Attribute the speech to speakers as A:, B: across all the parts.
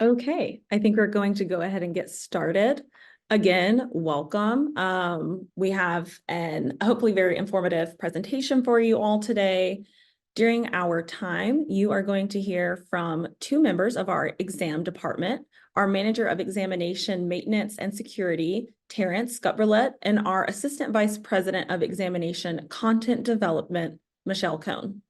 A: Okay, I think we're going to go ahead and get started. Again, welcome. We have an hopefully very informative presentation for you all today. During our time, you are going to hear from two members of our exam department, our Manager of Examination Maintenance and Security, Terrance Gutberlet, and our Assistant Vice President of Examination Content Development, Michelle Cohn.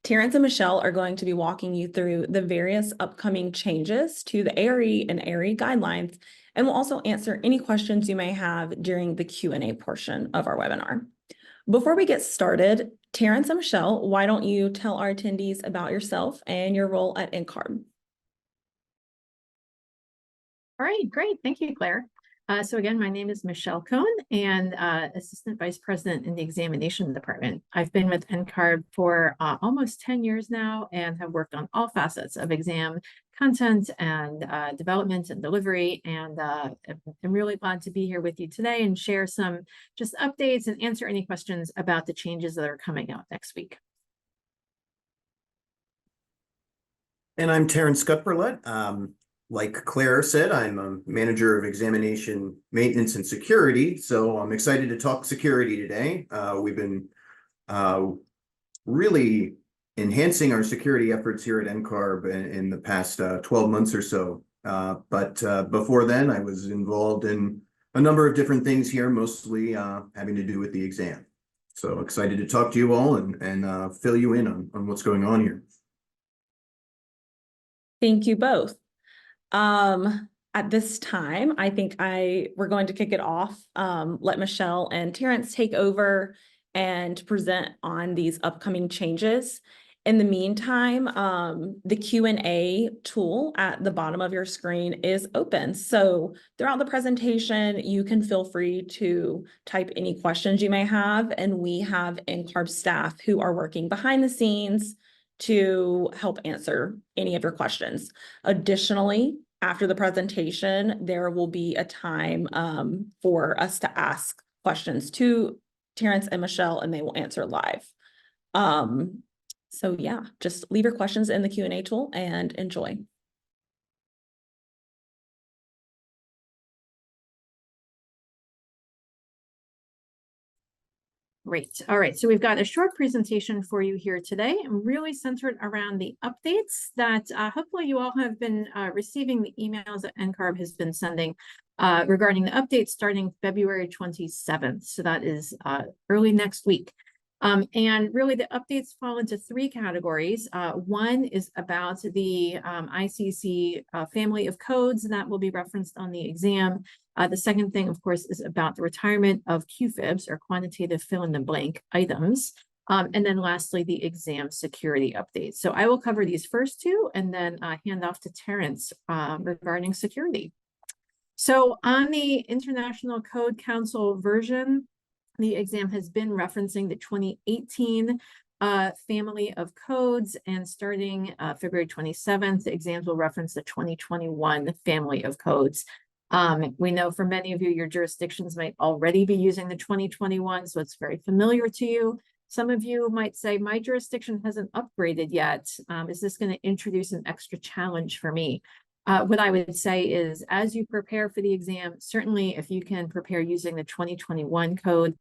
A: Terrance and Michelle are going to be walking you through the various upcoming changes to the ARE and ARE guidelines, and will also answer any questions you may have during the Q&A portion of our webinar. Before we get started, Terrance and Michelle, why don't you tell our attendees about yourself and your role at NCARB?
B: All right, great. Thank you, Claire. So again, my name is Michelle Cohn, and Assistant Vice President in the Examination Department. I've been with NCARB for almost 10 years now and have worked on all facets of exam content and development and delivery. And I'm really glad to be here with you today and share some just updates and answer any questions about the changes that are coming out next week.
C: And I'm Terrance Gutberlet. Like Claire said, I'm a Manager of Examination Maintenance and Security, so I'm excited to talk security today. We've been really enhancing our security efforts here at NCARB in the past 12 months or so. But before then, I was involved in a number of different things here, mostly having to do with the exam. So excited to talk to you all and fill you in on what's going on here.
A: Thank you both. At this time, I think we're going to kick it off, let Michelle and Terrance take over and present on these upcoming changes. In the meantime, the Q&A tool at the bottom of your screen is open. So throughout the presentation, you can feel free to type any questions you may have, and we have NCARB staff who are working behind the scenes to help answer any of your questions. Additionally, after the presentation, there will be a time for us to ask questions to Terrance and Michelle, and they will answer live. So yeah, just leave your questions in the Q&A tool and enjoy.
B: Great. All right. So we've got a short presentation for you here today, really centered around the updates that hopefully you all have been receiving the emails that NCARB has been sending regarding the updates starting February 27th. So that is early next week. And really the updates fall into three categories. One is about the ICC family of codes that will be referenced on the exam. The second thing, of course, is about the retirement of QFIBs, or quantitative fill-in-the-blank items. And then lastly, the exam security update. So I will cover these first two and then hand off to Terrance regarding security. So on the International Code Council version, the exam has been referencing the 2018 family of codes, and starting February 27th, the exams will reference the 2021 family of codes. We know for many of you, your jurisdictions might already be using the 2021, so it's very familiar to you. Some of you might say, my jurisdiction hasn't upgraded yet. Is this going to introduce an extra challenge for me? What I would say is, as you prepare for the exam, certainly if you can prepare using the 2021 code,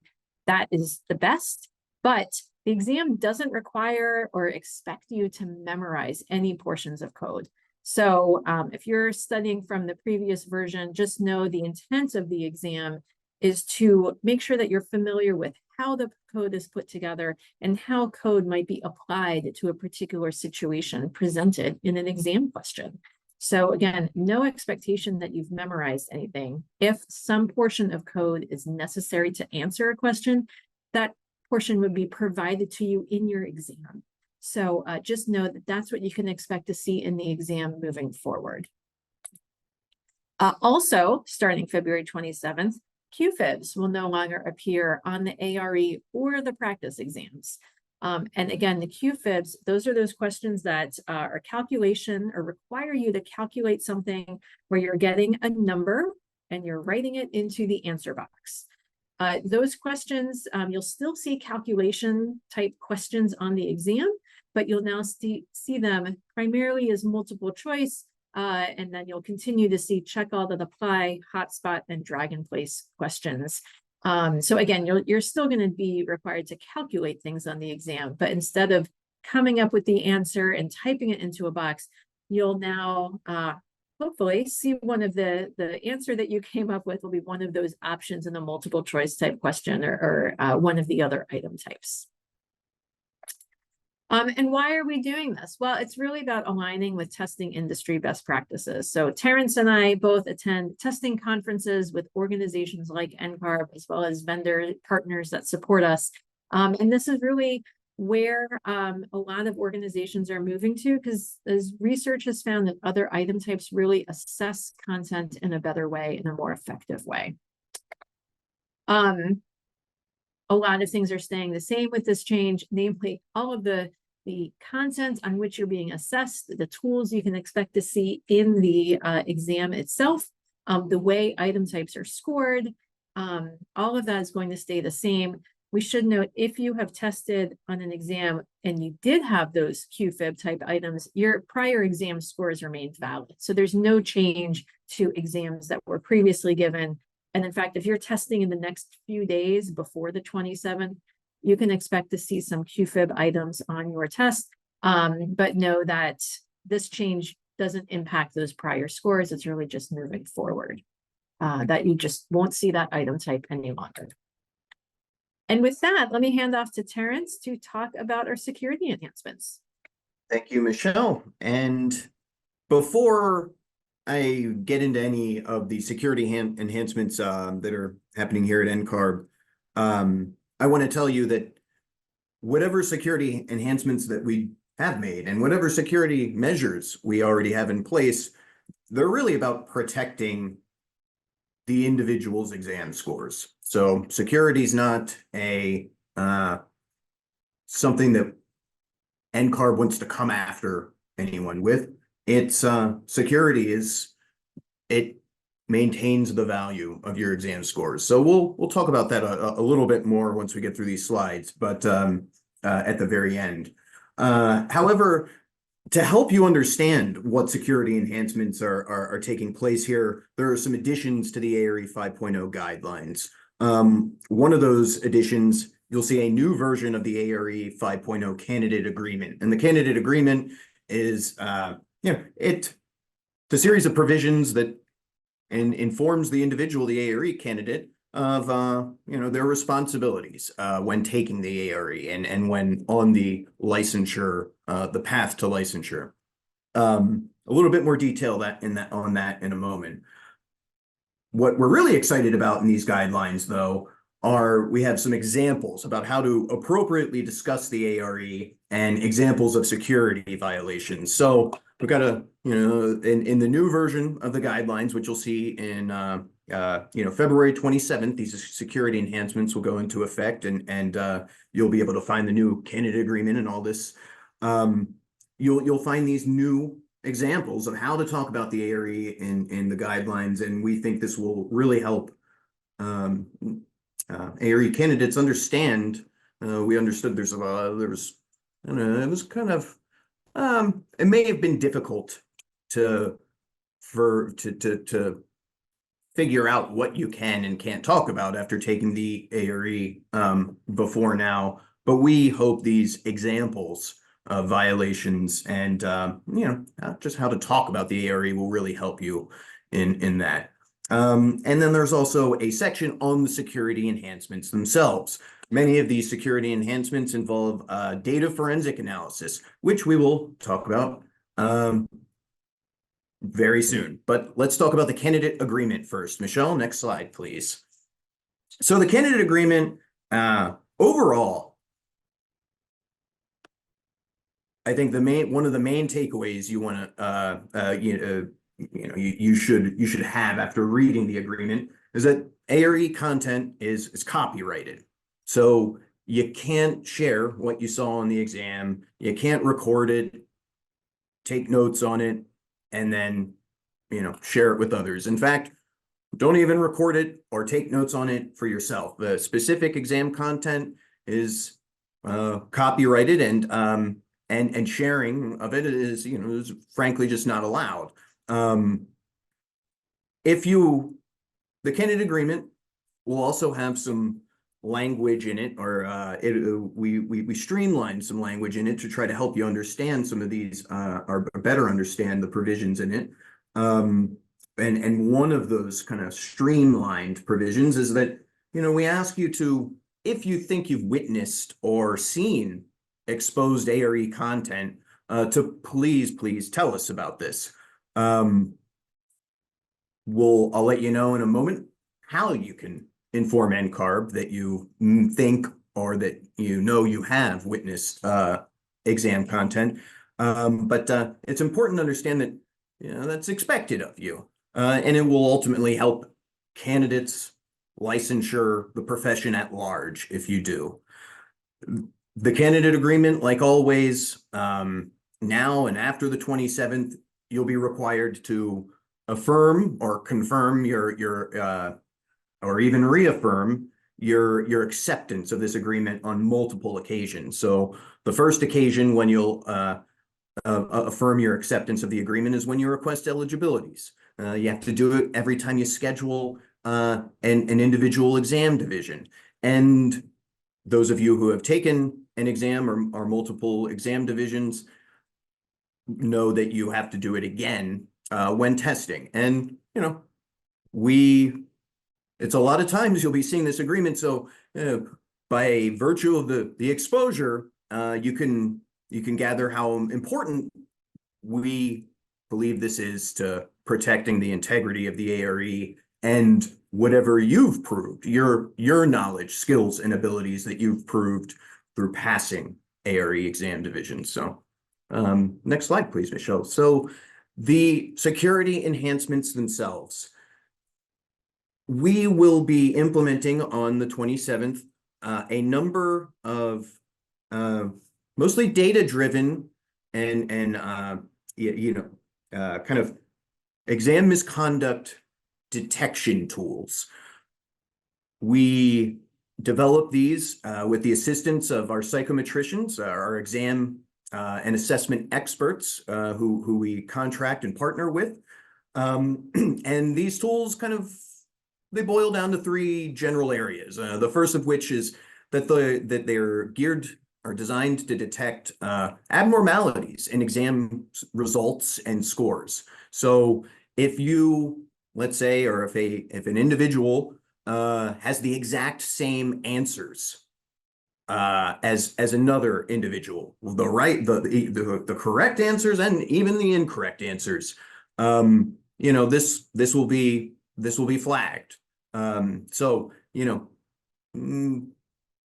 B: that is the best. But the exam doesn't require or expect you to memorize any portions of code. So if you're studying from the previous version, just know the intent of the exam is to make sure that you're familiar with how the code is put together and how code might be applied to a particular situation presented in an exam question. So again, no expectation that you've memorized anything. If some portion of code is necessary to answer a question, that portion would be provided to you in your exam. So just know that that's what you can expect to see in the exam moving forward. Also, starting February 27th, QFIBs will no longer appear on the ARE or the practice exams. And again, the QFIBs, those are those questions that are calculation or require you to calculate something where you're getting a number and you're writing it into the answer box. Those questions, you'll still see calculation type questions on the exam, but you'll now see them primarily as multiple choice And then you'll continue to see check all that apply, hotspot, and drag and place questions. So again, you're still going to be required to calculate things on the exam, but instead of coming up with the answer and typing it into a box, you'll now hopefully see one of the answer that you came up with will be one of those options in a multiple choice type question, or one of the other item types. And why are we doing this? Well, it's really about aligning with testing industry best practices. So Terrance and I both attend testing conferences with organizations like NCARB, as well as vendor partners that support us. And this is really where a lot of organizations are moving to, because as research has found that other item types really assess content in a better way, in a more effective way. A lot of things are staying the same with this change, namely all of the content on which you're being assessed, the tools you can expect to see in the exam itself, the way item types are scored, all of that is going to stay the same. We should note, if you have tested on an exam and you did have those QFib type items, your prior exam scores remained valid. So there's no change to exams that were previously given. And in fact, if you're testing in the next few days before the 27th, you can expect to see some QFib items on your test, but know that this change doesn't impact those prior scores. It's really just moving forward, that you just won't see that item type any longer. And with that, let me hand off to Terrance to talk about our security enhancements.
C: Thank you, Michelle. And before I get into any of the security enhancements that are happening here at NCARB, I want to tell you that whatever security enhancements that we have made and whatever security measures we already have in place, they're really about protecting the individual's exam scores. So security is not a something that NCARB wants to come after anyone with. It's security is, it maintains the value of your exam scores. So we'll talk about that a little bit more once we get through these slides, but at the very end. However, to help you understand what security enhancements are taking place here, there are some additions to the ARE 5.0 guidelines. One of those additions, you'll see a new version of the ARE 5.0 candidate agreement. And the candidate agreement is, it's a series of provisions that informs the individual, the ARE candidate, of their responsibilities when taking the ARE and when on the licensure, the path to licensure. A little bit more detail on that in a moment. What we're really excited about in these guidelines, though, we have some examples about how to appropriately discuss the ARE and examples of security violations. So we've got in the new version of the guidelines, which you'll see in February 27th, these security enhancements will go into effect, and you'll be able to find the new candidate agreement and all this. You'll find these new examples of how to talk about the ARE in the guidelines, and we think this will really help ARE candidates understand. We understood it was kind of it may have been difficult to figure out what you can and can't talk about after taking the ARE before now, but we hope these examples of violations and just how to talk about the ARE will really help you in that. And then there's also a section on the security enhancements themselves. Many of these security enhancements involve data forensic analysis, which we will talk about very soon. But let's talk about the candidate agreement first. Michelle, next slide, please. So the candidate agreement, overall, I think one of the main takeaways you want to you should have after reading the agreement is that ARE content is copyrighted. So you can't share what you saw on the exam. You can't record it, take notes on it, and then, share it with others. In fact, don't even record it or take notes on it for yourself. The specific exam content is copyrighted, and sharing of it is frankly just not allowed. The candidate agreement will also have some language in it, or we streamlined some language in it to try to help you understand some of these, or better understand the provisions in it. And one of those kind of streamlined provisions is that, we ask you to, if you think you've witnessed or seen exposed ARE content, to please tell us about this. I'll let you know in a moment how you can inform NCARB that you think or that you have witnessed exam content. But it's important to understand that that's expected of you, and it will ultimately help candidates, licensure, the profession at large if you do. The candidate agreement, like always, now and after the 27th, you'll be required to affirm or confirm your or even reaffirm your acceptance of this agreement on multiple occasions. So the first occasion when you'll affirm your acceptance of the agreement is when you request eligibilities. You have to do it every time you schedule an individual exam division. And those of you who have taken an exam or multiple exam divisions know that you have to do it again when testing. And it's a lot of times you'll be seeing this agreement. So by virtue of the exposure, you can gather how important we believe this is to protecting the integrity of the ARE and whatever you've proved, your knowledge, skills, and abilities that you've proved through passing ARE exam divisions. So next slide, please, Michelle. So the security enhancements themselves. We will be implementing on the 27th a number of mostly data-driven and kind of exam misconduct detection tools. We develop these with the assistance of our psychometricians, our exam and assessment experts who we contract and partner with. And these tools they boil down to three general areas. The first of which is that they're geared or designed to detect abnormalities in exam results and scores. So if you, let's say, or if an individual has the exact same answers as another individual, the correct answers and even the incorrect answers, this will be flagged. So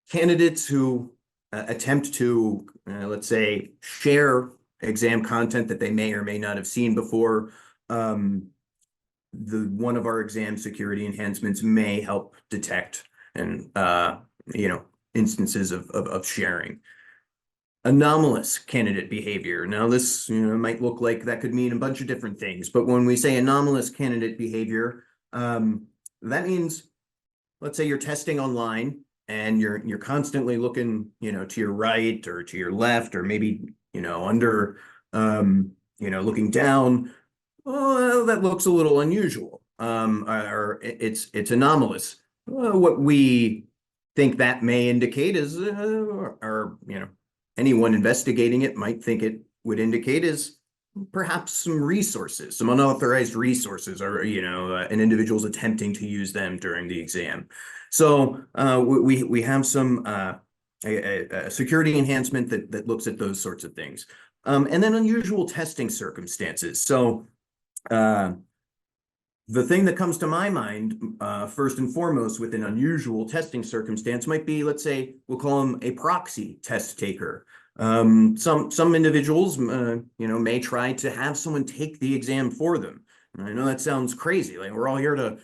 C: candidates who attempt to let's say share exam content that they may or may not have seen before, one of our exam security enhancements may help detect and instances of sharing. Anomalous candidate behavior. Now this might look like that could mean a bunch of different things, but when we say anomalous candidate behavior, that means, let's say you're testing online and you're constantly looking to your right or to your left, or maybe under looking down. Well, that looks a little unusual, or it's anomalous. What we think that may indicate is, or anyone investigating it might think it would indicate is perhaps some resources, some unauthorized resources, or an individual's attempting to use them during the exam. So we have some a security enhancement that looks at those sorts of things, and then unusual testing circumstances. So the thing that comes to my mind first and foremost with an unusual testing circumstance might be, let's say, we'll call them a proxy test taker. Some individuals, may try to have someone take the exam for them. And I know that sounds crazy. Like, we're all here to,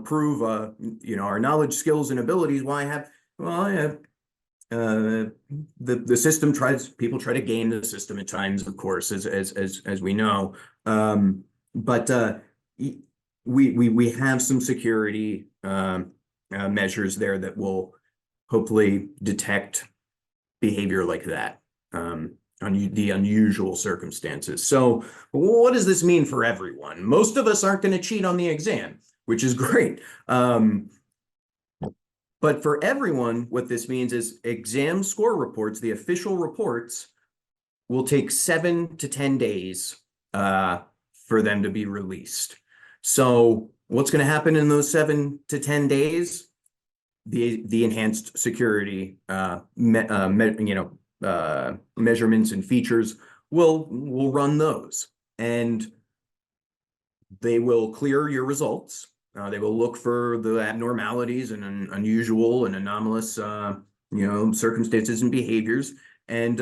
C: prove, our knowledge, skills, and abilities. The system people try to game the system at times, of course, as we know. But we have some security measures there that will hopefully detect behavior like that. the unusual circumstances. So what does this mean for everyone? Most of us aren't going to cheat on the exam, which is great. But for everyone, what this means is exam score reports, the official reports, will take 7 to 10 days for them to be released. So what's going to happen in those 7 to 10 days? The enhanced security measurements and features will run those, and they will clear your results. They will look for the abnormalities and unusual and anomalous circumstances and behaviors. And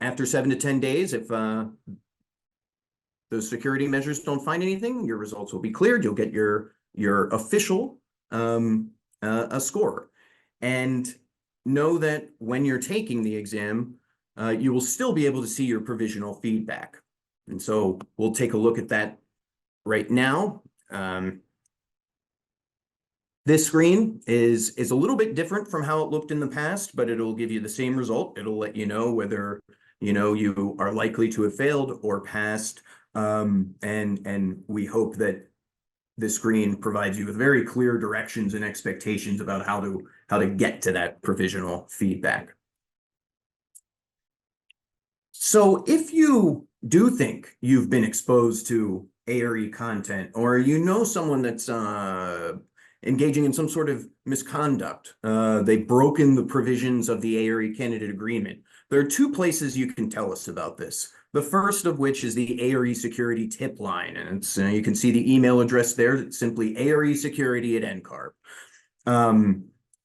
C: after 7 to 10 days, if those security measures don't find anything, your results will be cleared. You'll get your official a score. And know that when you're taking the exam, you will still be able to see your provisional feedback. And so we'll take a look at that right now. This screen is a little bit different from how it looked in the past, but it'll give you the same result. It'll let you know whether you are likely to have failed or passed. And we hope that this screen provides you with very clear directions and expectations about how to get to that provisional feedback. So if you do think you've been exposed to ARE content, or you know someone that's engaging in some sort of misconduct, they've broken the provisions of the ARE candidate agreement, there are 2 places you can tell us about this. The first of which is the ARE security tip line, and it's, you can see the email address there. It's simply aresecurity@ncarb.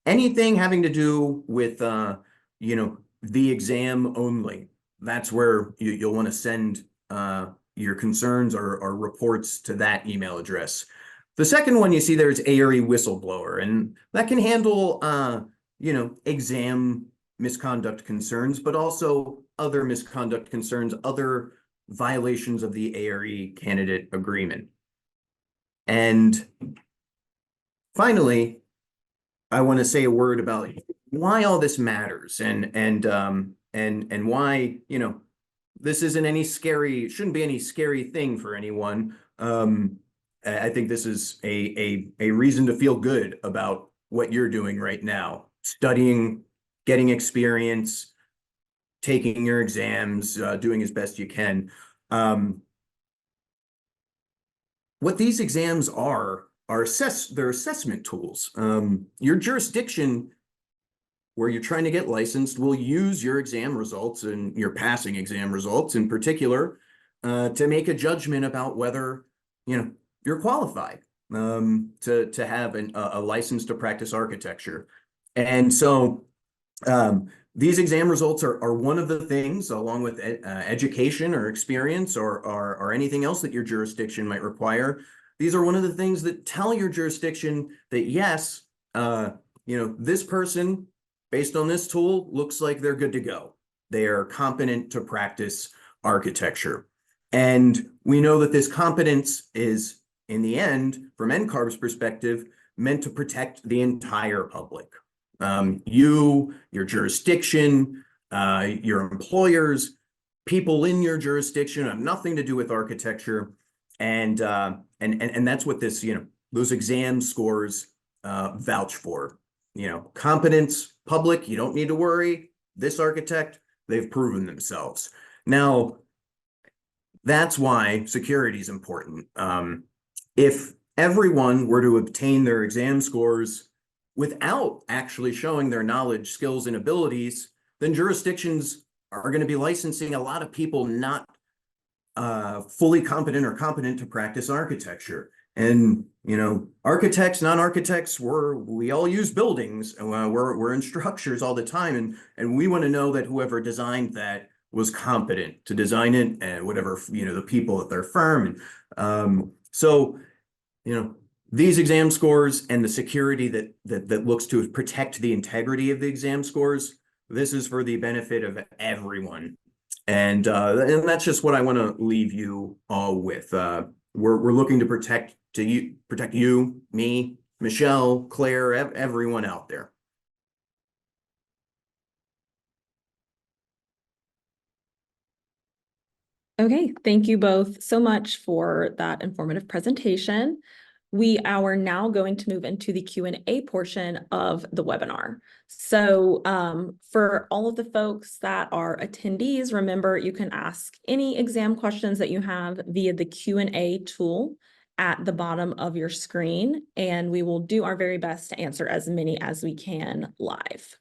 C: Anything having to do with the exam only, that's where you'll want to send your concerns or reports to that email address. The second one you see there is ARE whistleblower, and that can handle exam misconduct concerns, but also other misconduct concerns, other violations of the ARE candidate agreement. And finally, I want to say a word about why all this matters, and why this shouldn't be any scary thing for anyone. I think this is a reason to feel good about what you're doing right now, studying, getting experience, taking your exams, doing as best you can. What these exams are they're assessment tools. Your jurisdiction where you're trying to get licensed will use your exam results and your passing exam results in particular to make a judgment about whether you're qualified to have a license to practice architecture. And so these exam results are one of the things, along with education or experience or anything else that your jurisdiction might require. These are one of the things that tell your jurisdiction that, yes, this person, based on this tool, looks like they're good to go. They are competent to practice architecture. And we know that this competence is, in the end, from NCARB's perspective, meant to protect the entire public. Your jurisdiction, your employers, people in your jurisdiction have nothing to do with architecture. And that's what this, those exam scores vouch for. Competence, public, you don't need to worry. This architect, they've proven themselves. Now, that's why security is important. If everyone were to obtain their exam scores without actually showing their knowledge, skills, and abilities, then jurisdictions are going to be licensing a lot of people not fully competent or competent to practice architecture. And, architects, non-architects, we all use buildings, and we're in structures all the time. And we want to know that whoever designed that was competent to design it, and whatever, the people at their firm. And so, these exam scores and the security that looks to protect the integrity of the exam scores, this is for the benefit of everyone. And that's just what I want to leave you all with. We're looking to protect you, me, Michelle, Claire, everyone out there.
A: Okay, thank you both so much for that informative presentation. We are now going to move into the Q&A portion of the webinar. So for all of the folks that are attendees, remember you can ask any exam questions that you have via the Q&A tool at the bottom of your screen, and we will do our very best to answer as many as we can live.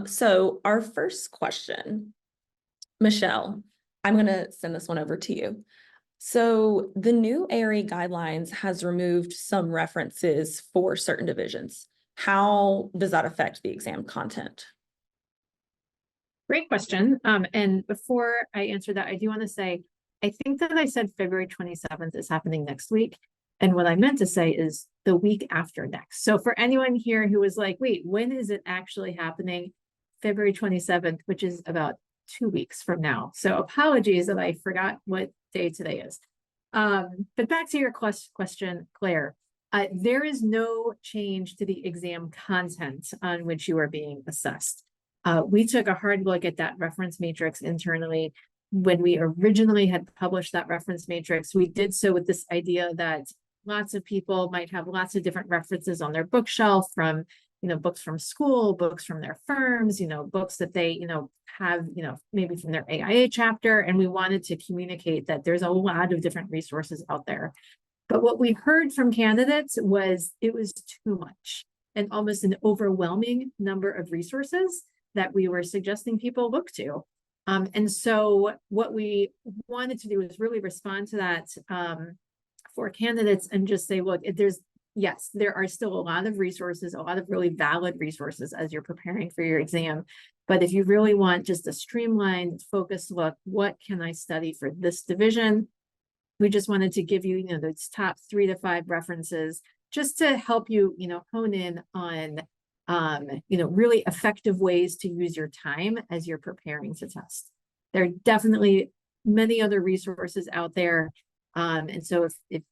A: So our first question, Michelle, I'm going to send this one over to you. So the new ARE guidelines has removed some references for certain divisions. How does that affect the exam content?
B: Great question. And before I answer that, I do want to say, I think that I said February 27th is happening next week. And what I meant to say is the week after next. So for anyone here who was like, wait, when is it actually happening? February 27th, which is about 2 weeks from now. So apologies that I forgot what day today is. But back to your question, Claire, there is no change to the exam content on which you are being assessed. We took a hard look at that reference matrix internally. When we originally had published that reference matrix, we did so with this idea that lots of people might have lots of different references on their bookshelf from, books from school, books from their firms, books that they, have, maybe from their AIA chapter. And we wanted to communicate that there's a lot of different resources out there. But what we heard from candidates was it was too much and almost an overwhelming number of resources that we were suggesting people look to. And so what we wanted to do is really respond to that for candidates and just say, look, yes, there are still a lot of resources, a lot of really valid resources as you're preparing for your exam. But if you really want just a streamlined, focused look, what can I study for this division? We just wanted to give you, those top 3 to 5 references just to help you, hone in on, really effective ways to use your time as you're preparing to test. There are definitely many other resources out there. And so if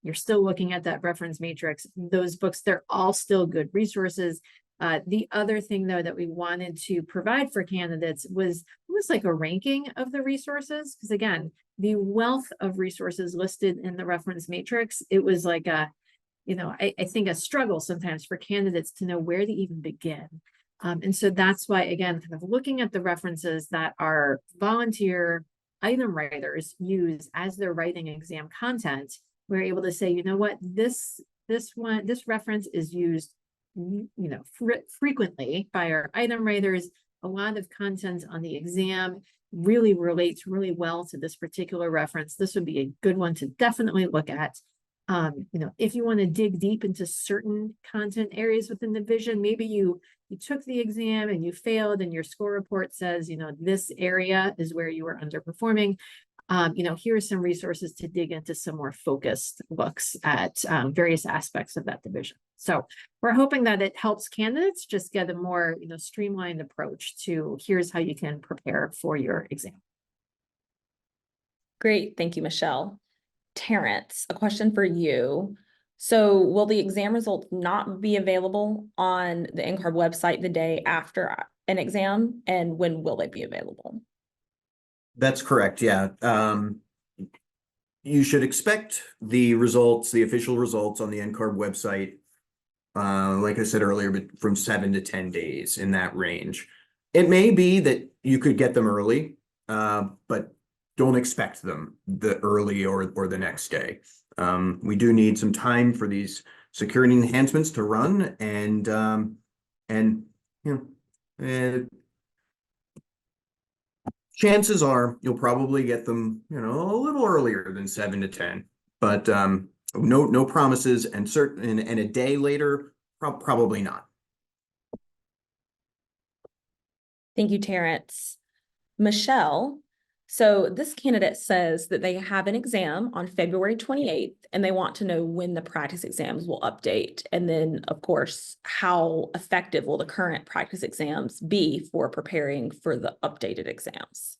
B: you're still looking at that reference matrix, those books, they're all still good resources. The other thing, though, that we wanted to provide for candidates was like a ranking of the resources. Because again, the wealth of resources listed in the reference matrix, it was like I think a struggle sometimes for candidates to know where to even begin. And so that's why, again, kind of looking at the references that our volunteer item writers use as they're writing exam content, we're able to say, what, this reference is used, frequently by our item writers. A lot of content on the exam really relates really well to this particular reference. This would be a good one to definitely look at. If you want to dig deep into certain content areas within the division, maybe you took the exam and you failed and your score report says, this area is where you are underperforming. Here are some resources to dig into some more focused looks at various aspects of that division. So we're hoping that it helps candidates just get a more, streamlined approach to here's how you can prepare for your exam.
A: Great, thank you, Michelle. Terrance, a question for you. So will the exam results not be available on the NCARB website the day after an exam? And when will they be available?
C: That's correct, yeah. You should expect the results, the official results on the NCARB website, like I said earlier, but from 7 to 10 days, in that range. It may be that you could get them early, but don't expect them the early or the next day. We do need some time for these security enhancements to run, and chances are you'll probably get them, a little earlier than 7 to 10, but no promises, and a day later, probably not.
A: Thank you, Terrance. Michelle, so this candidate says that they have an exam on February 28th, and they want to know when the practice exams will update. And then, of course, how effective will the current practice exams be for preparing for the updated exams?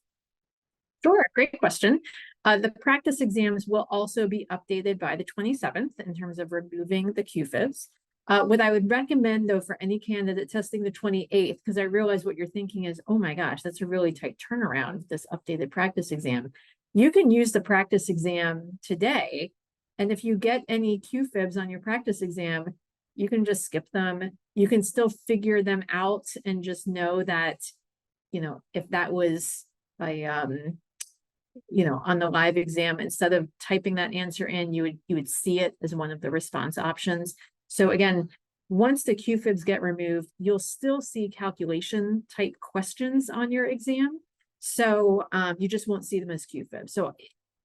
B: Sure, great question. The practice exams will also be updated by the 27th in terms of removing the QFIBs. What I would recommend though, for any candidate testing the 28th, because I realize what you're thinking is, oh my gosh, that's a really tight turnaround, this updated practice exam. You can use the practice exam today. And if you get any QFibs on your practice exam, you can just skip them. You can still figure them out and just know that, you know, if that was by, you know, on the live exam, instead of typing that answer in, you would see it as one of the response options. So again, once the QFibs get removed, you'll still see calculation type questions on your exam. So you just won't see them as QFibs. So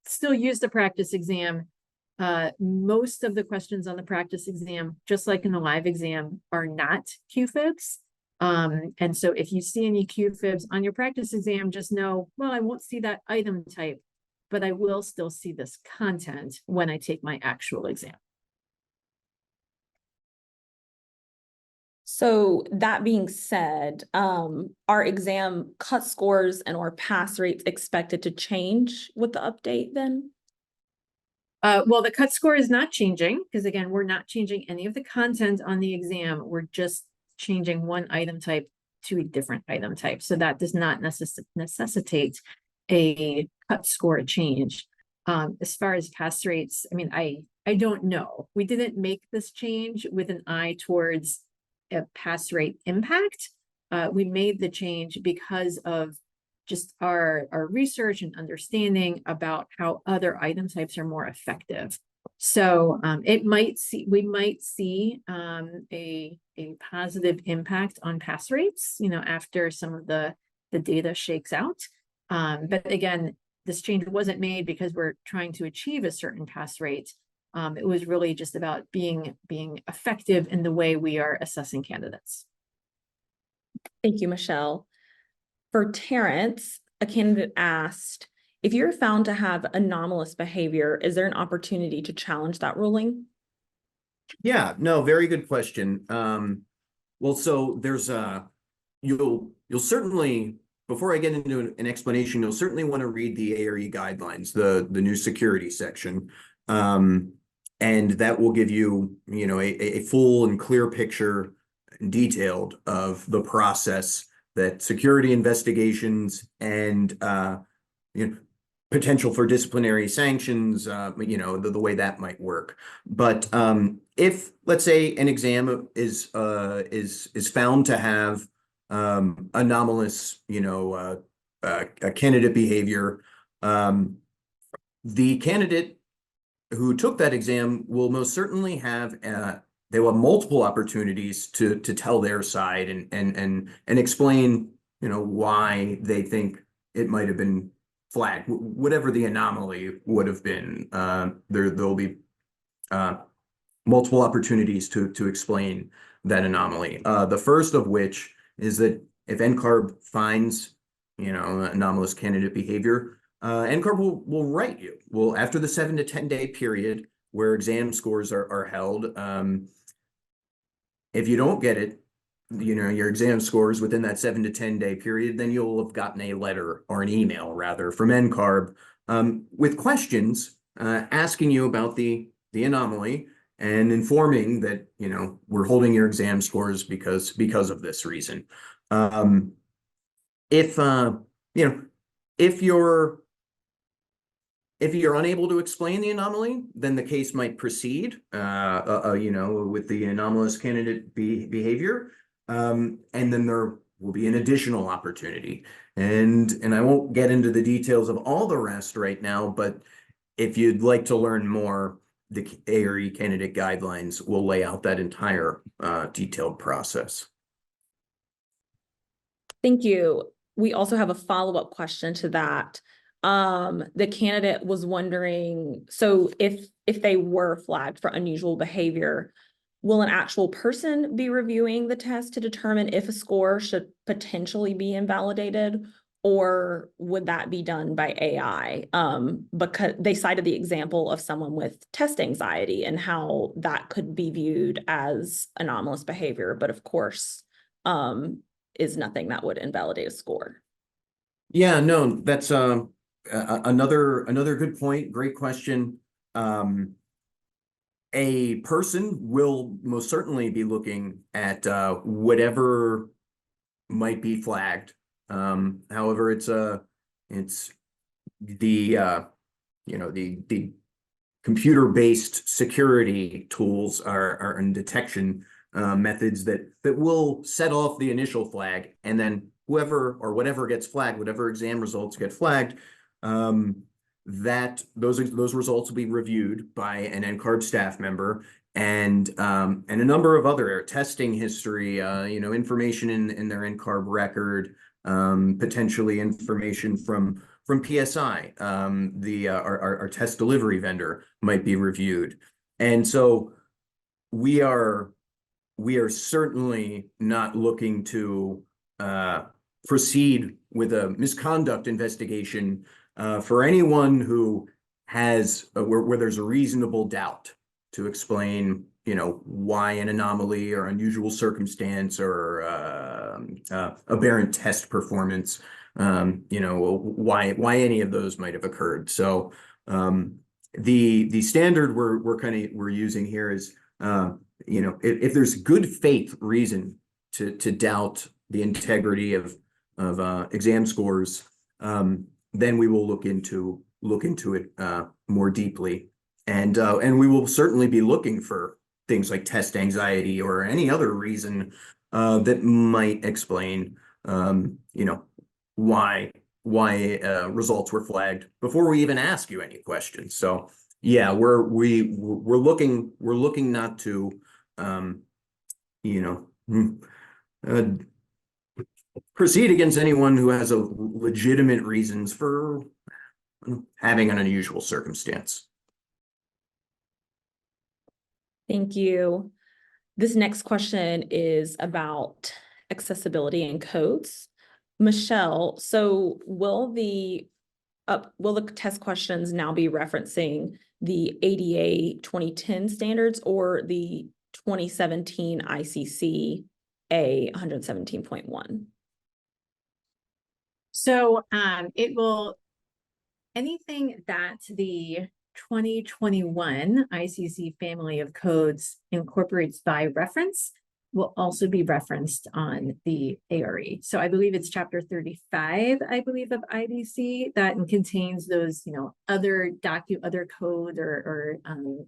B: still use the practice exam. Most of the questions on the practice exam, just like in the live exam, are not QFibs. And so if you see any QFibs on your practice exam, just know, well, I won't see that item type, but I will still see this content when I take my actual exam.
A: So that being said, are exam cut scores and or pass rates expected to change with the update then?
B: Well, the cut score is not changing because again, we're not changing any of the content on the exam. We're just changing one item type to a different item type. So that does not necessitate a cut score change. As far as pass rates, I mean, I don't know. We didn't make this change with an eye towards a pass rate impact. We made the change because of just our research and understanding about how other item types are more effective. So we might see a positive impact on pass rates, you know, after some of the data shakes out. But again, this change wasn't made because we're trying to achieve a certain pass rate. It was really just about being effective in the way we are assessing candidates.
A: Thank you, Michelle. For Terrance, a candidate asked, if you're found to have anomalous behavior, is there an opportunity to challenge that ruling?
C: Yeah, no, very good question. Well, so there's you'll certainly, before I get into an explanation, you'll certainly want to read the ARE guidelines, the new security section. And that will give you, you know, a full and clear picture, detailed, of the process that security investigations and you know, potential for disciplinary sanctions, you know, the way that might work. But if, let's say, an exam is found to have anomalous, you know, candidate behavior, the candidate who took that exam will most certainly have they will have multiple opportunities to tell their side and explain, you know, why they think it might have been flagged, whatever the anomaly would have been. There'll be multiple opportunities to explain that anomaly. The first of which is that if NCARB finds, you know, anomalous candidate behavior, NCARB will write you. Well, after the 7 to 10 day period where exam scores are held, if you don't get it, you know, your exam scores within that 7 to 10 day period, then you'll have gotten a letter, or an email rather, from NCARB with questions asking you about the anomaly and informing that, you know, we're holding your exam scores because of this reason. If you know, if you're unable to explain the anomaly, then the case might proceed, you know, with the anomalous candidate behavior, and then there will be an additional opportunity. And I won't get into the details of all the rest right now, but if you'd like to learn more, the ARE candidate guidelines will lay out that entire detailed process.
A: Thank you. We also have a follow-up question to that. The candidate was wondering, so if they were flagged for unusual behavior, will an actual person be reviewing the test to determine if a score should potentially be invalidated, or would that be done by AI? Because they cited the example of someone with test anxiety and how that could be viewed as anomalous behavior, but of course, is nothing that would invalidate a score.
C: Yeah, no, that's another good point. Great question. A person will most certainly be looking at whatever might be flagged. However, it's the the computer-based security tools are and detection methods that will set off the initial flag, and then whoever or whatever gets flagged, whatever exam results get flagged, that those results will be reviewed by an NCARB staff member, and a number of other testing history, information in their NCARB record, potentially information from PSI, our test delivery vendor, might be reviewed. And so we are certainly not looking to proceed with a misconduct investigation for anyone who has where there's a reasonable doubt to explain, why an anomaly or unusual circumstance or aberrant test performance, why any of those might have occurred. So the standard we're using here is, if there's good faith reason to doubt the integrity of exam scores, then we will look into it more deeply, and we will certainly be looking for things like test anxiety or any other reason that might explain, why results were flagged before we even ask you any questions. So yeah, we're looking not to proceed against anyone who has a legitimate reasons for having an unusual circumstance.
A: Thank you. This next question is about accessibility and codes. Michelle, so will the test questions now be referencing the ADA 2010 standards or the 2017 ICC A 117.1?
B: So it will, anything that the 2021 ICC family of codes incorporates by reference will also be referenced on the ARE. So I believe it's chapter 35, I believe, of IBC that contains those, other code or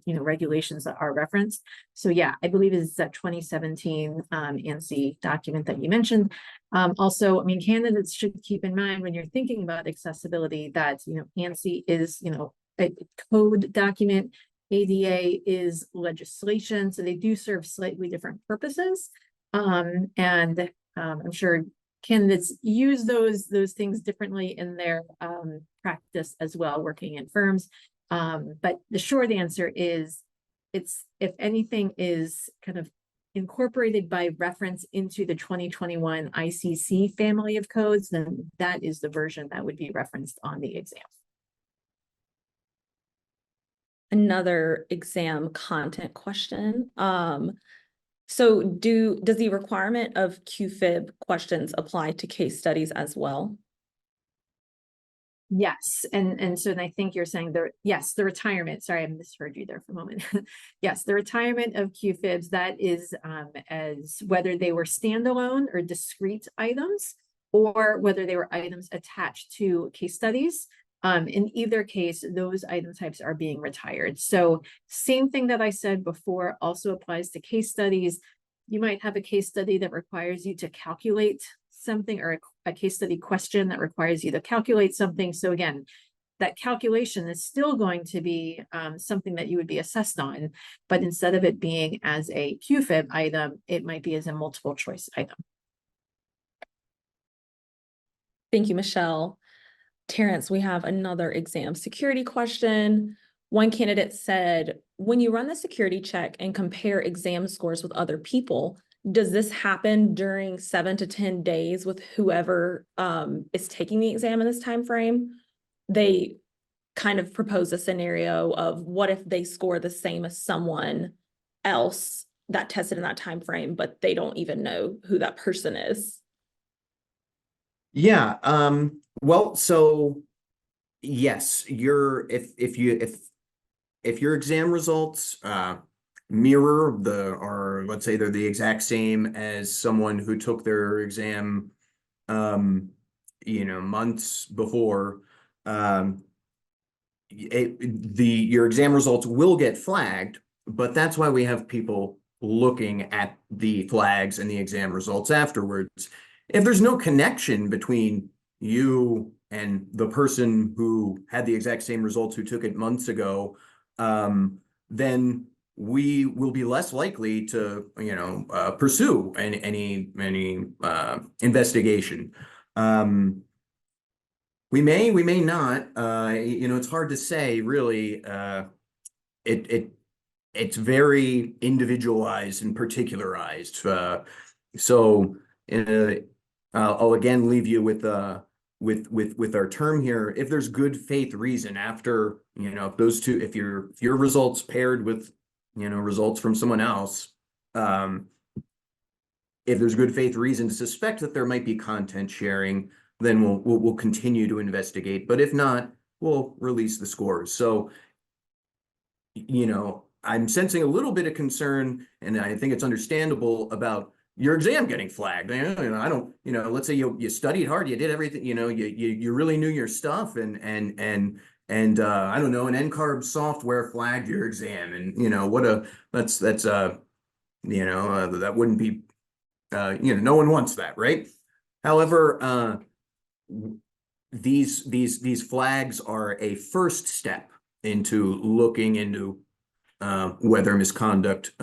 B: regulations that are referenced. So yeah, I believe it's that 2017 ANSI document that you mentioned. Also, candidates should keep in mind when you're thinking about accessibility that, ANSI is, a code document. ADA is legislation, so they do serve slightly different purposes. I'm sure candidates use those things differently in their practice as well, working in firms. But the short answer is, if anything is kind of incorporated by reference into the 2021 ICC family of codes, then that is the version that would be referenced on the exam.
A: Another exam content question. So does the requirement of QFib questions apply to case studies as well?
B: Yes, and so I think you're saying the retirement, sorry, I misheard you there for a moment. Yes, the retirement of QFibs, that is as whether they were standalone or discrete items, or whether they were items attached to case studies. In either case, those item types are being retired. So same thing that I said before also applies to case studies. You might have a case study that requires you to calculate something, or a case study question that requires you to calculate something. So again, that calculation is still going to be something that you would be assessed on, but instead of it being as a QFib item, it might be as a multiple choice item.
A: Thank you, Michelle. Terrance, we have another exam security question. One candidate said, when you run the security check and compare exam scores with other people, does this happen during 7 to 10 days with whoever is taking the exam in this time frame? They kind of propose a scenario of what if they score the same as someone else that tested in that time frame, but they don't even know who that person is.
C: Yeah. Well, so yes, if your exam results mirror or let's say they're the exact same as someone who took their exam, months before, your exam results will get flagged, but that's why we have people looking at the flags and the exam results afterwards. If there's no connection between you and the person who had the exact same results who took it months ago, then we will be less likely to, pursue any investigation. We may not. It's hard to say, really. It's very individualized and particularized. So I'll again leave you with our term here. If there's good faith reason after, if those two, if your results paired with, results from someone else, if there's good faith reason to suspect that there might be content sharing, then we'll continue to investigate. But if not, we'll release the scores. So, I'm sensing a little bit of concern, and I think it's understandable about your exam getting flagged. I don't, let's say you studied hard, you did everything, you really knew your stuff, and I don't know, an NCARB software flagged your exam, and that wouldn't be, no one wants that, right? However, these flags are a first step into looking into whether misconduct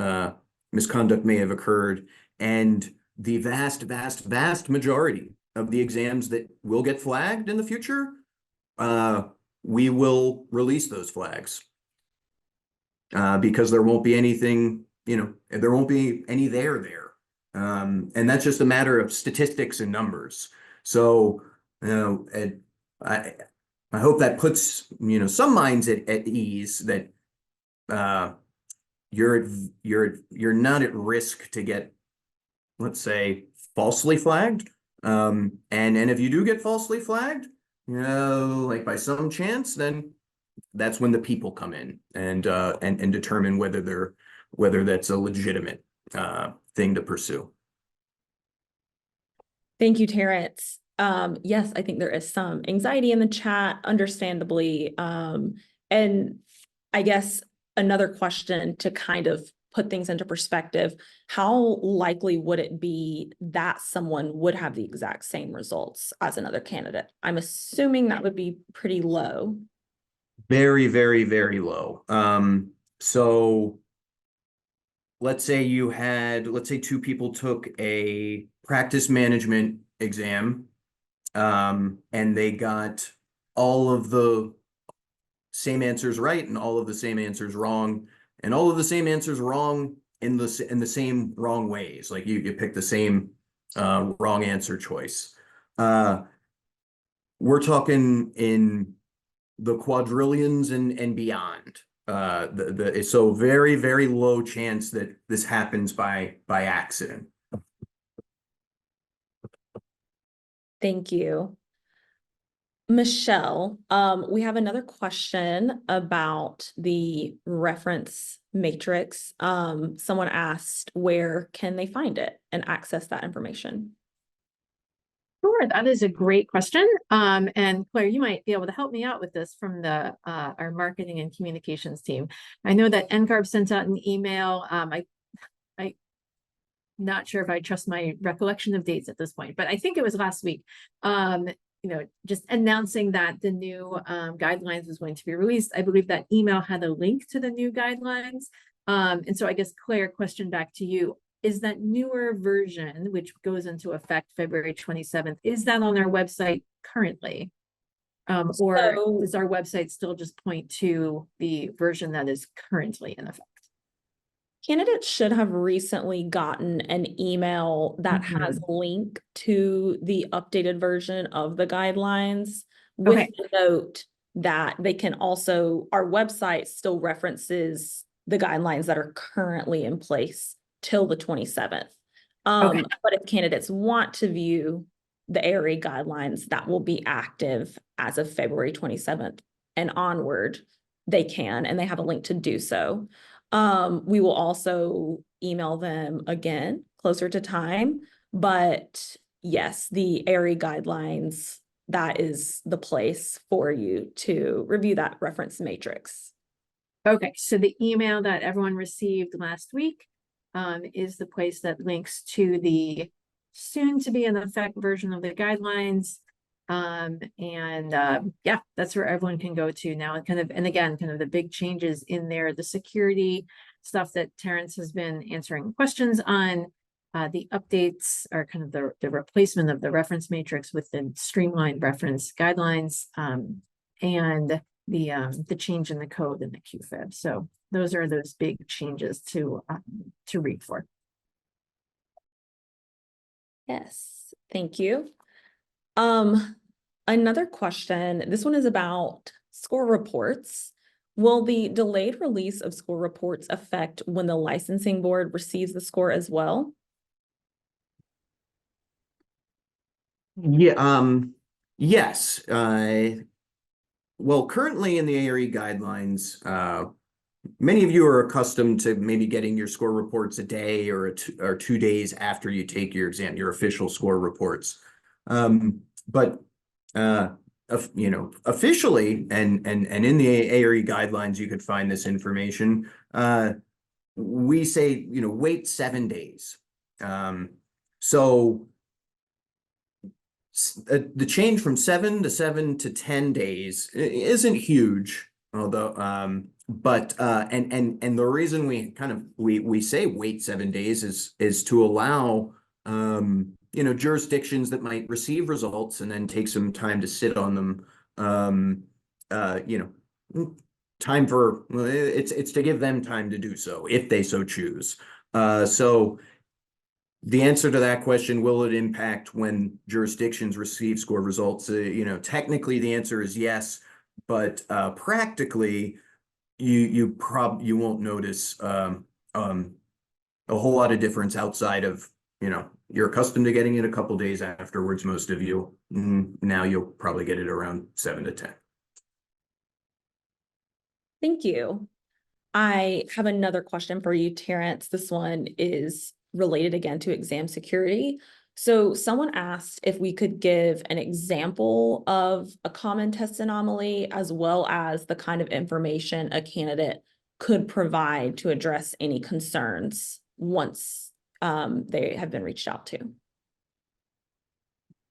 C: may have occurred, and the vast majority of the exams that will get flagged in the future, we will release those flags because there won't be anything, there won't be any there. And that's just a matter of statistics and numbers. So, I hope that puts, some minds at ease that you're not at risk to get, let's say, falsely flagged. And if you do get falsely flagged, like by some chance, then that's when the people come in and determine whether that's a legitimate thing to pursue.
A: Thank you, Terrance. Yes, I think there is some anxiety in the chat, understandably. And I guess another question to kind of put things into perspective, how likely would it be that someone would have the exact same results as another candidate? I'm assuming that would be pretty low.
C: Very, very, very low. So let's say two people took a practice management exam, and they got all of the same answers right and all of the same answers wrong, and all of the same answers wrong in the same wrong ways. Like you pick the same wrong answer choice. We're talking in the quadrillions and beyond. So very, very low chance that this happens by accident.
A: Thank you. Michelle, we have another question about the reference matrix. Someone asked, where can they find it and access that information?
B: Sure, that is a great question. And Claire, you might be able to help me out with this from the our marketing and communications team. I know that NCARB sent out an email. I'm not sure if I trust my recollection of dates at this point, but I think it was last week. Just announcing that the new guidelines was going to be released. I believe that email had a link to the new guidelines. And so I guess, Claire, question back to you. Is that newer version, which goes into effect February 27th, is that on our website currently? Or does our website still just point to the version that is currently in effect?
A: Candidates should have recently gotten an email that has a link to the updated version of the guidelines with the note that they can also, our website still references the guidelines that are currently in place till the 27th. But if candidates want to view the ARA guidelines that will be active as of February 27th and onward, they can, and they have a link to do so. We will also email them again closer to time, but yes, the ARI guidelines, that is the place for you to review that reference matrix.
B: Okay, so the email that everyone received last week is the place that links to the soon to be in effect version of the guidelines. Yeah, that's where everyone can go to now. And again, kind of the big changes in there, the security stuff that Terrance has been answering questions on. The updates are kind of the replacement of the reference matrix with the streamlined reference guidelines, and the change in the code in the QFib. So those are those big changes to read for.
A: Yes, thank you. Another question, this one is about score reports. Will the delayed release of score reports affect when the licensing board receives the score as well?
C: Yeah, yes. Well, currently in the ARE guidelines, many of you are accustomed to maybe getting your score reports a day or 2 days after you take your exam, your official score reports. But officially and in the ARE guidelines, you could find this information. We say, wait 7 days. So the change from 7 to 10 days isn't huge, although but the reason we say wait 7 days is to allow jurisdictions that might receive results and then take some time to sit on them, time for, it's to give them time to do so if they so choose. So the answer to that question, will it impact when jurisdictions receive score results? Technically the answer is yes, but practically you won't notice a whole lot of difference outside of, you're accustomed to getting it a couple days afterwards, most of you. Now you'll probably get it around 7 to 10.
A: Thank you. I have another question for you, Terrance. This one is related again to exam security. So someone asked if we could give an example of a common test anomaly, as well as the kind of information a candidate could provide to address any concerns once they have been reached out to.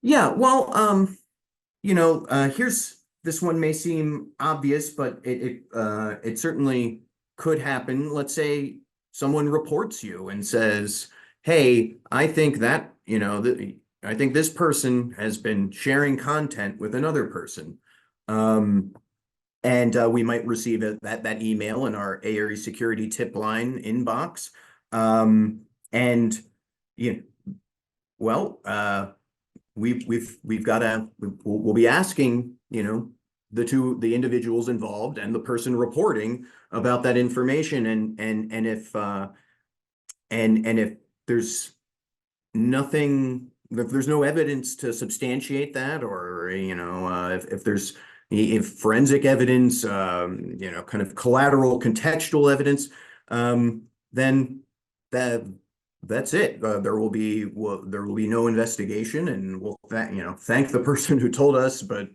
C: Yeah, well, here's, this one may seem obvious, but it certainly could happen. Let's say someone reports you and says, hey, I think that, I think this person has been sharing content with another person. And we might receive that email in our ARE security tip line inbox. We'll be asking, the individuals involved and the person reporting about that information, and if there's nothing, if there's no evidence to substantiate that, or if forensic evidence, kind of collateral contextual evidence, then that's it. There will be no investigation, and we'll thank the person who told us, but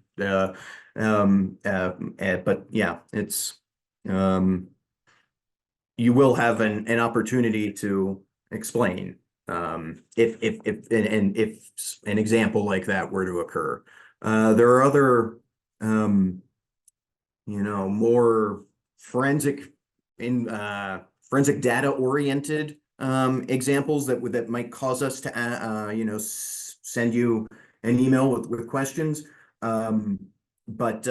C: yeah, it's you will have an opportunity to explain if an example like that were to occur. There are other more forensic data oriented examples that might cause us to send you an email with questions, but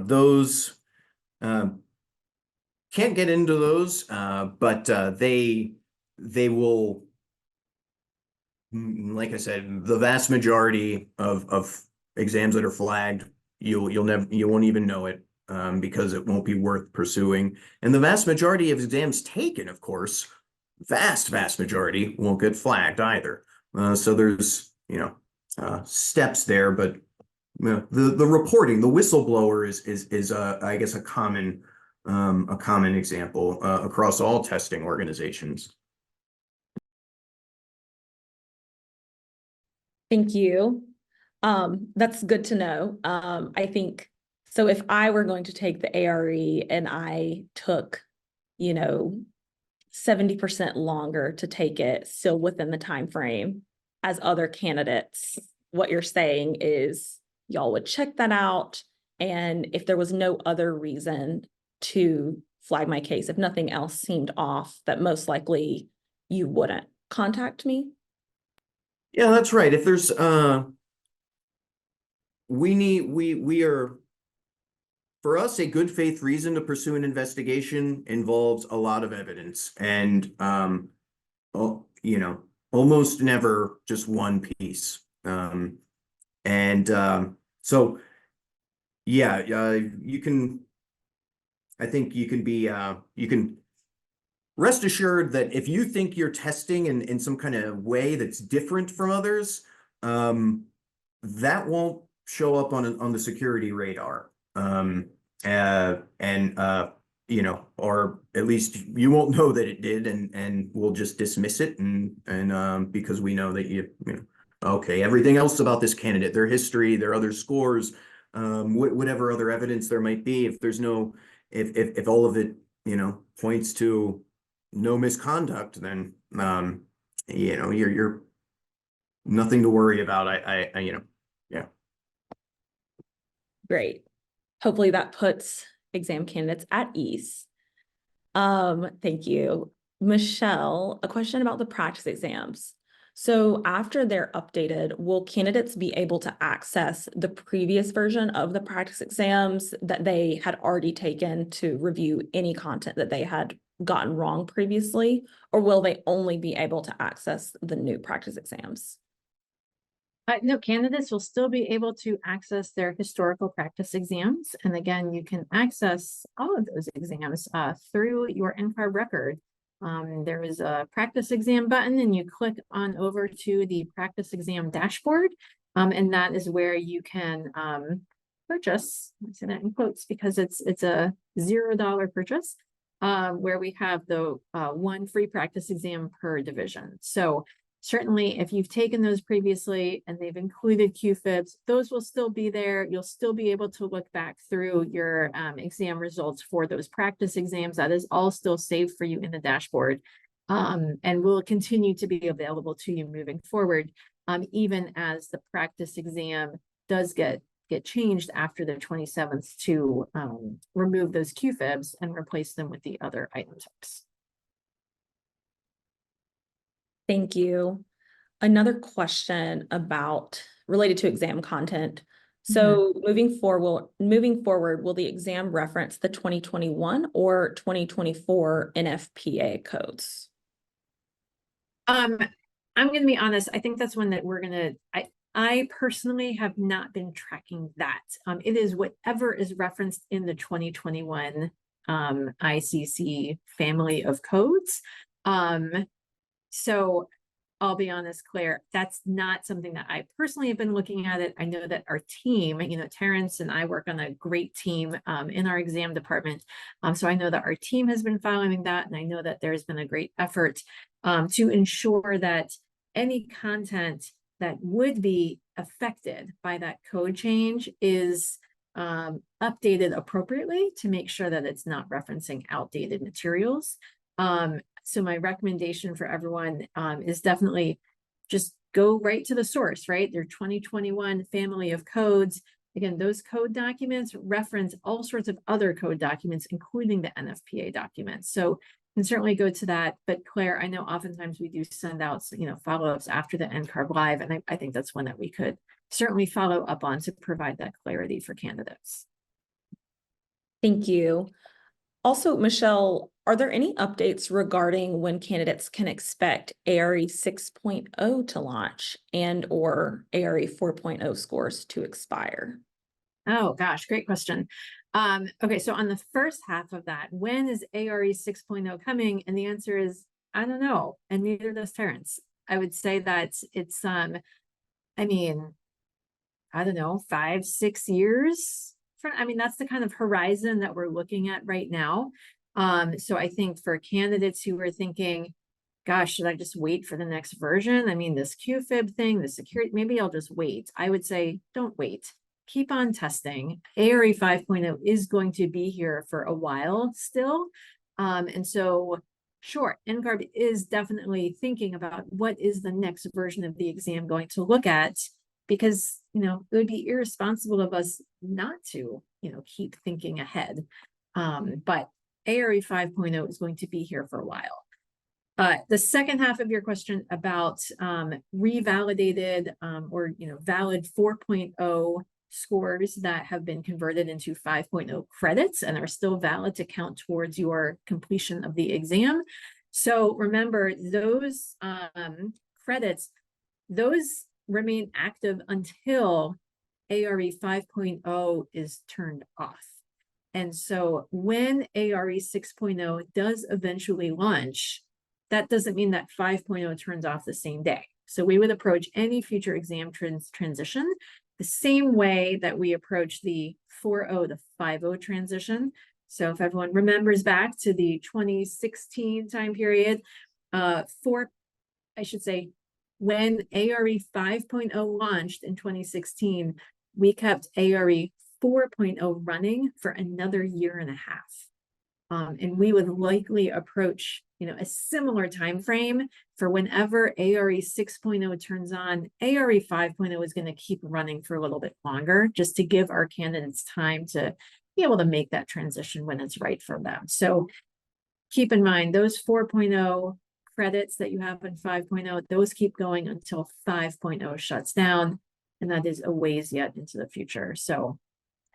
C: those can't get into those, but they will, like I said, the vast majority of exams that are flagged, you won't even know it, because it won't be worth pursuing. And the vast majority of exams taken, of course, vast majority won't get flagged either. So there's, steps there, but the reporting, the whistleblower is I guess a common a common example across all testing organizations.
A: Thank you. That's good to know. I think, so if I were going to take the ARE and I took, 70% longer to take it, still within the time frame as other candidates, what you're saying is y'all would check that out. And if there was no other reason to flag my case, if nothing else seemed off, that most likely you wouldn't contact me.
C: Yeah, that's right. If there's we are, for us, a good faith reason to pursue an investigation involves a lot of evidence, and almost never just one piece. So yeah, you can, I think you can be you can rest assured that if you think you're testing in some kind of way that's different from others, that won't show up on the security radar. Or at least you won't know that it did, and we'll just dismiss it, and because we know that okay, everything else about this candidate, their history, their other scores, whatever other evidence there might be, if there's no, if all of it, points to no misconduct, then you're nothing to worry about. Yeah.
A: Great. Hopefully that puts exam candidates at ease. Thank you. Michelle, a question about the practice exams. So after they're updated, will candidates be able to access the previous version of the practice exams that they had already taken to review any content that they had gotten wrong previously, or will they only be able to access the new practice exams?
B: No, candidates will still be able to access their historical practice exams. And again, you can access all of those exams through your NCARB record. There is a practice exam button, and you click on over to the practice exam dashboard. And that is where you can purchase, I say that in quotes because it's a $0 purchase, where we have the one free practice exam per division. So certainly, if you've taken those previously and they've included QFIBs, those will still be there. You'll still be able to look back through your exam results for those practice exams. That is all still saved for you in the dashboard, and will continue to be available to you moving forward, even as the practice exam does get changed after the 27th to remove those QFIBs and replace them with the other item types.
A: Thank you. Another question related to exam content. So moving forward, will the exam reference the 2021 or 2024 NFPA codes?
B: I'm going to be honest. I think that's one that we're going to, I personally have not been tracking that. It is whatever is referenced in the 2021 ICC family of codes. So I'll be honest, Claire, that's not something that I personally have been looking at it. I know that our team, Terrance and I work on a great team in our exam department. So I know that our team has been following that, and I know that there's been a great effort to ensure that any content that would be affected by that code change is updated appropriately to make sure that it's not referencing outdated materials. So my recommendation for everyone is definitely just go right to the source, right? Their 2021 family of codes. Again, those code documents reference all sorts of other code documents, including the NFPA documents. So you can certainly go to that. But Claire, I know oftentimes we do send out, follow-ups after the NCARB Live, and I think that's one that we could certainly follow up on to provide that clarity for candidates.
A: Thank you. Also, Michelle, are there any updates regarding when candidates can expect ARE 6.0 to launch and/or ARE 4.0 scores to expire?
B: Oh gosh, great question. Okay, so on the first half of that, when is ARE 6.0 coming? And the answer is, I don't know, and neither does Terrance. I would say that it's, I don't know, 5-6 years I mean, that's the kind of horizon that we're looking at right now. So I think for candidates who are thinking, gosh, should I just wait for the next version? I mean, this QFib thing, the security, maybe I'll just wait. I would say, don't wait. Keep on testing. ARE 5.0 is going to be here for a while still. And so, sure, NCARB is definitely thinking about what is the next version of the exam going to look at, because, you know, it would be irresponsible of us not to, you know, keep thinking ahead. But ARE 5.0 is going to be here for a while. The second half of your question about revalidated or, you know, valid 4.0 scores that have been converted into 5.0 credits and are still valid to count towards your completion of the exam. So remember, those credits, those remain active until ARE 5.0 is turned off. And so when ARE 6.0 does eventually launch, that doesn't mean that 5.0 turns off the same day. So we would approach any future exam transition the same way that we approach the 4.0 to 5.0 transition. So if everyone remembers back to the 2016 time period, when ARE 5.0 launched in 2016, we kept ARE 4.0 running for another year and a half. And we would likely approach, you know, a similar time frame for whenever ARE 6.0 turns on. ARE 5.0 is going to keep running for a little bit longer, just to give our candidates time to be able to make that transition when it's right for them. So keep in mind, those 4.0 credits that you have in 5.0, those keep going until 5.0 shuts down, and that is a ways yet into the future. So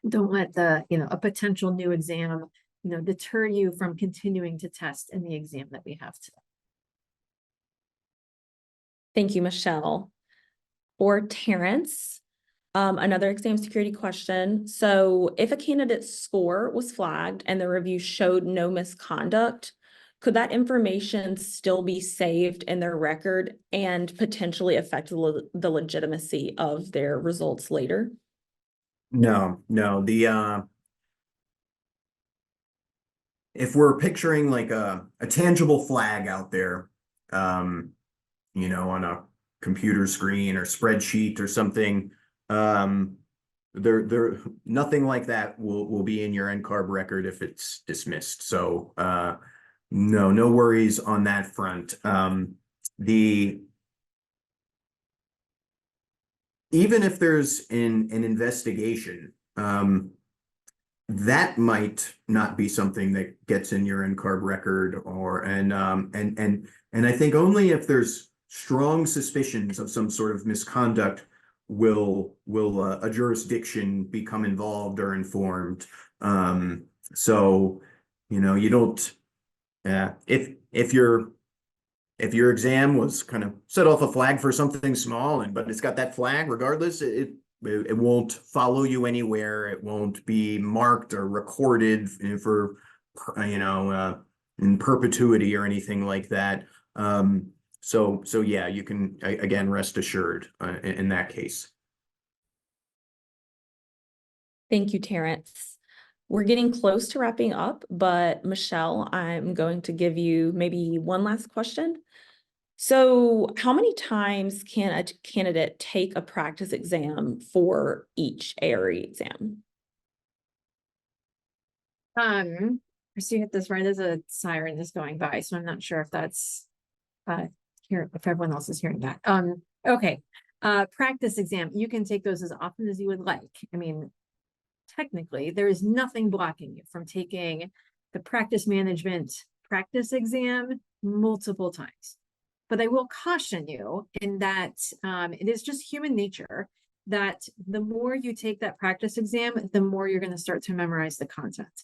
B: don't let the, you know, a potential new exam, you know, deter you from continuing to test in the exam that we have today.
A: Thank you, Michelle. For Terrance, another exam security question. So if a candidate's score was flagged and the review showed no misconduct, could that information still be saved in their record and potentially affect the legitimacy of their results later?
C: No, if we're picturing like a tangible flag out there, you know, on a computer screen or spreadsheet or something, nothing like that will be in your NCARB record if it's dismissed. So no worries on that front. Even if there's an investigation, that might not be something that gets in your NCARB record, and I think only if there's strong suspicions of some sort of misconduct will a jurisdiction become involved or informed. So, you know, you don't, if your exam was kind of set off a flag for something small, but it's got that flag regardless, it won't follow you anywhere. It won't be marked or recorded for, you know, in perpetuity or anything like that. So yeah, you can, again, rest assured in that case.
A: Thank you, Terrance. We're getting close to wrapping up, but Michelle, I'm going to give you maybe one last question. So how many times can a candidate take a practice exam for each ARE exam?
B: Christy hit this right as a siren is going by, so I'm not sure if that's here, if everyone else is hearing that. Okay. Practice exam, you can take those as often as you would like. I mean, technically, there is nothing blocking you from taking the practice management practice exam multiple times. But I will caution you in that it is just human nature that the more you take that practice exam, the more you're going to start to memorize the content.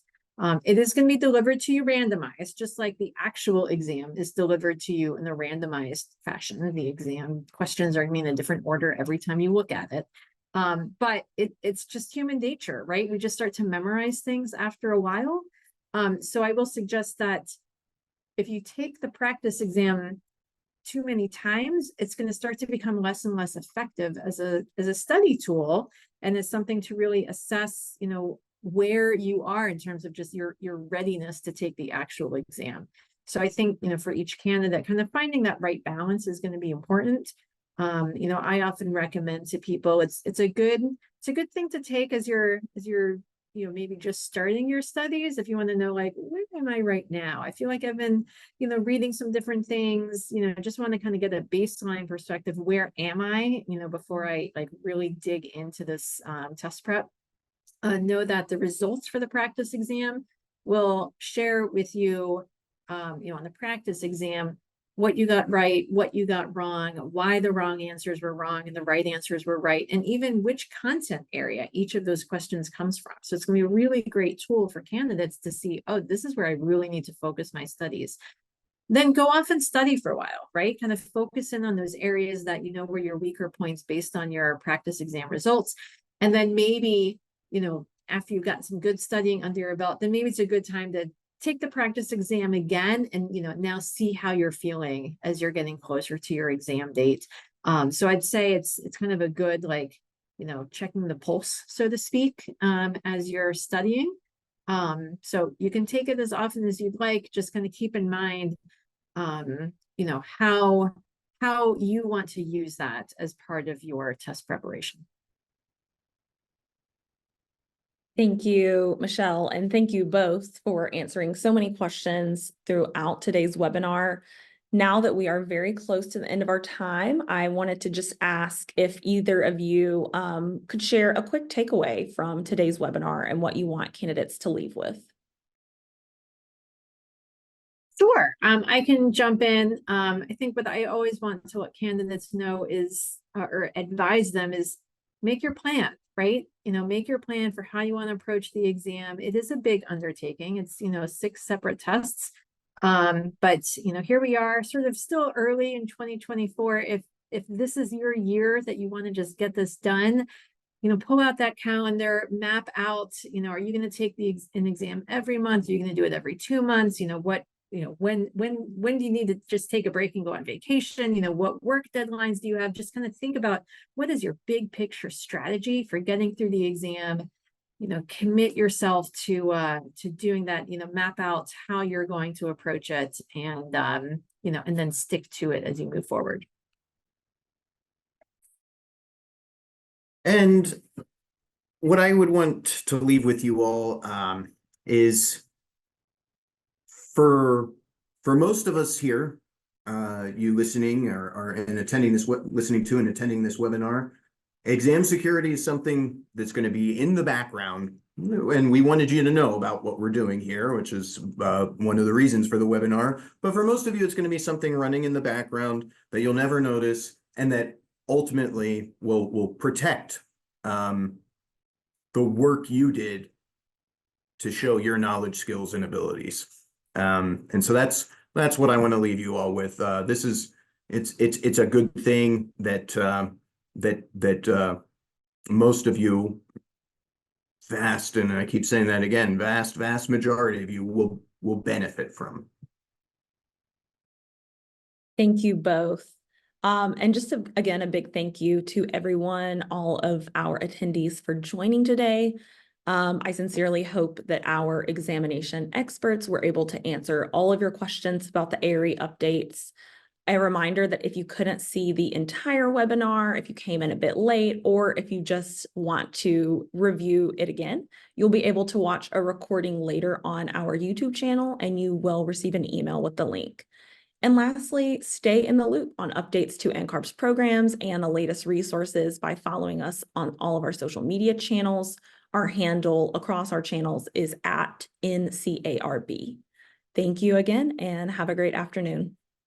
B: It is going to be delivered to you randomized, just like the actual exam is delivered to you in a randomized fashion. The exam questions are going to be in a different order every time you look at it. But it's just human nature, right? We just start to memorize things after a while. So I will suggest that if you take the practice exam too many times, it's going to start to become less and less effective as a study tool and as something to really assess, you know, where you are in terms of just your readiness to take the actual exam. So I think, you know, for each candidate, kind of finding that right balance is going to be important. You know, I often recommend to people, it's a good thing to take as you're, you know, maybe just starting your studies. If you want to know, like, where am I right now? I feel like I've been, you know, reading some different things, you know, just want to kind of get a baseline perspective. Where am I, you know, before I like really dig into this test prep. Know that the results for the practice exam will share with you, you know, on the practice exam, what you got right, what you got wrong, why the wrong answers were wrong and the right answers were right, and even which content area each of those questions comes from. So it's going to be a really great tool for candidates to see, oh, this is where I really need to focus my studies. Then go off and study for a while, right? Kind of focus in on those areas that you know were your weaker points based on your practice exam results. And then maybe, you know, after you've got some good studying under your belt, then maybe it's a good time to take the practice exam again and, you know, now see how you're feeling as you're getting closer to your exam date. So I'd say it's kind of a good, like, you know, checking the pulse, so to speak, as you're studying. So you can take it as often as you'd like, just kind of keep in mind, you know, how you want to use that as part of your test preparation.
A: Thank you, Michelle, and thank you both for answering so many questions throughout today's webinar. Now that we are very close to the end of our time, I wanted to just ask if either of you could share a quick takeaway from today's webinar and what you want candidates to leave with.
B: Sure, I can jump in. I think what I always want to let candidates know is, or advise them is, make your plan, right? You know, make your plan for how you want to approach the exam. It is a big undertaking. It's, you know, 6 separate tests. But, you know, here we are sort of still early in 2024. If this is your year that you want to just get this done, you know, pull out that calendar, map out, you know, are you going to take an exam every month? Are you going to do it every 2 months? You know, what, you know, when do you need to just take a break and go on vacation? You know, what work deadlines do you have? Just kind of think about what is your big picture strategy for getting through the exam. You know, commit yourself to doing that. You know, map out how you're going to approach it, and you know, and then stick to it as you move forward.
C: And what I would want to leave with you all is for most of us here, you listening or and attending this, listening to and attending this webinar, exam security is something that's going to be in the background, and we wanted you to know about what we're doing here, which is one of the reasons for the webinar. But for most of you, it's going to be something running in the background that you'll never notice, and that ultimately will protect the work you did to show your knowledge, skills, and abilities. And so that's what I want to leave you all with. This is it's a good thing that that most of you, vast, and I keep saying that again, vast majority of you will benefit from.
A: Thank you both. And just again, a big thank you to everyone, all of our attendees for joining today. I sincerely hope that our examination experts were able to answer all of your questions about the ARI updates. A reminder that if you couldn't see the entire webinar, if you came in a bit late, or if you just want to review it again, you'll be able to watch a recording later on our YouTube channel, and you will receive an email with the link. And lastly, stay in the loop on updates to NCARB's programs and the latest resources by following us on all of our social media channels. Our handle across our channels is @NCARB. Thank you again, and have a great afternoon.